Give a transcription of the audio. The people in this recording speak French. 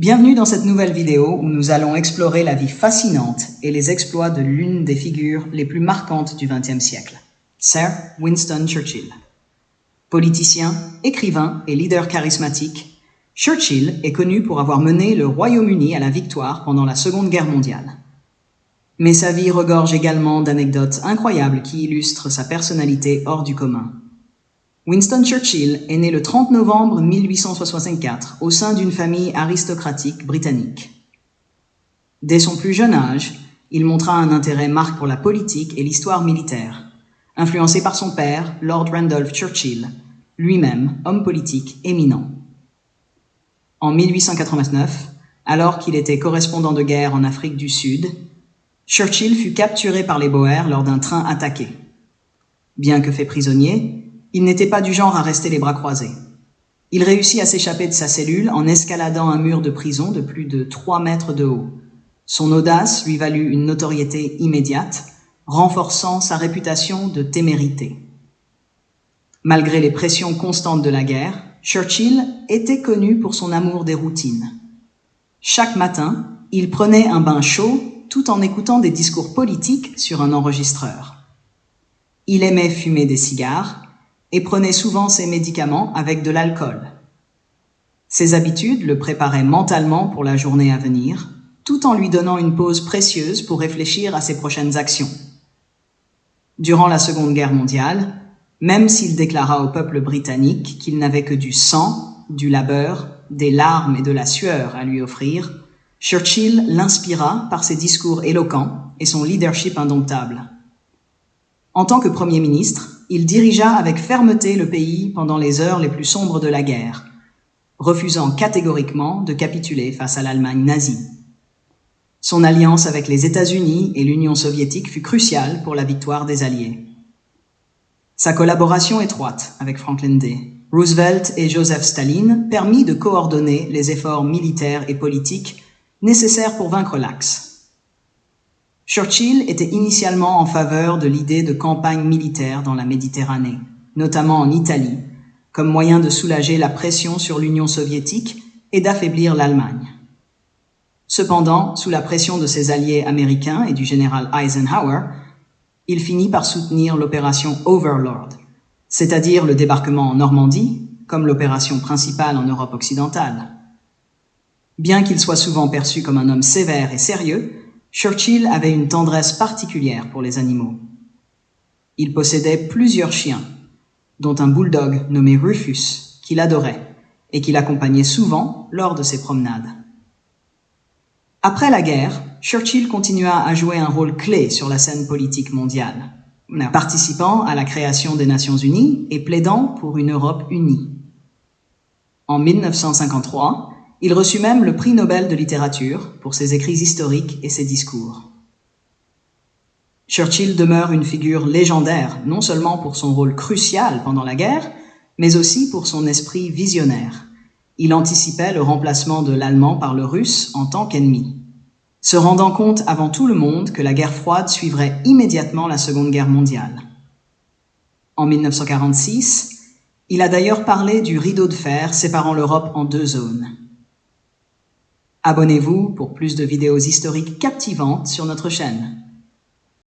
Bienvenue dans cette nouvelle vidéo où nous allons explorer la vie fascinante et les exploits de l'une des figures les plus marquantes du XXe siècle, Sir Winston Churchill. Politicien, écrivain et leader charismatique, Churchill est connu pour avoir mené le Royaume-Uni à la victoire pendant la Seconde Guerre mondiale. Mais sa vie regorge également d'anecdotes incroyables qui illustrent sa personnalité hors du commun. Winston Churchill est né le 30 novembre 1864 au sein d'une famille aristocratique britannique. Dès son plus jeune âge, il montra un intérêt marqué pour la politique et l'histoire militaire, influencé par son père, Lord Randolph Churchill, lui-même homme politique éminent. En 1889, alors qu'il était correspondant de guerre en Afrique du Sud, Churchill fut capturé par les Boers lors d'un train attaqué. Bien que fait prisonnier, il n'était pas du genre à rester les bras croisés. Il réussit à s'échapper de sa cellule en escaladant un mur de prison de plus de 3 mètres de haut. Son audace lui valut une notoriété immédiate, renforçant sa réputation de témérité. Malgré les pressions constantes de la guerre, Churchill était connu pour son amour des routines. Chaque matin, il prenait un bain chaud tout en écoutant des discours politiques sur un enregistreur. Il aimait fumer des cigares et prenait souvent ses médicaments avec de l'alcool. Ses habitudes le préparaient mentalement pour la journée à venir, tout en lui donnant une pause précieuse pour réfléchir à ses prochaines actions. Durant la Seconde Guerre mondiale, même s'il déclara au peuple britannique qu'il n'avait que du sang, du labeur, des larmes et de la sueur à lui offrir, Churchill l'inspira par ses discours éloquents et son leadership indomptable. En tant que Premier ministre, il dirigea avec fermeté le pays pendant les heures les plus sombres de la guerre, refusant catégoriquement de capituler face à l'Allemagne nazie. Son alliance avec les États-Unis et l'Union soviétique fut cruciale pour la victoire des Alliés. Sa collaboration étroite avec Franklin D. Roosevelt et Joseph Staline permit de coordonner les efforts militaires et politiques nécessaires pour vaincre l'Axe. Churchill était initialement en faveur de l'idée de campagne militaire dans la Méditerranée, notamment en Italie, comme moyen de soulager la pression sur l'Union soviétique et d'affaiblir l'Allemagne. Cependant, sous la pression de ses alliés américains et du général Eisenhower, il finit par soutenir l'opération Overlord, c'est-à-dire le débarquement en Normandie, comme l'opération principale en Europe occidentale. Bien qu'il soit souvent perçu comme un homme sévère et sérieux, Churchill avait une tendresse particulière pour les animaux. Il possédait plusieurs chiens, dont un bulldog nommé Rufus, qu'il adorait et qui l'accompagnait souvent lors de ses promenades. Après la guerre, Churchill continua à jouer un rôle clé sur la scène politique mondiale, participant à la création des Nations Unies et plaidant pour une Europe unie. En 1953, il reçut même le prix Nobel de littérature pour ses écrits historiques et ses discours. Churchill demeure une figure légendaire, non seulement pour son rôle crucial pendant la guerre, mais aussi pour son esprit visionnaire. Il anticipait le remplacement de l'allemand par le russe en tant qu'ennemi, se rendant compte avant tout le monde que la guerre froide suivrait immédiatement la Seconde Guerre mondiale. En 1946, il a d'ailleurs parlé du rideau de fer séparant l'Europe en 2 zones. Abonnez-vous pour plus de vidéos historiques captivantes sur notre chaîne.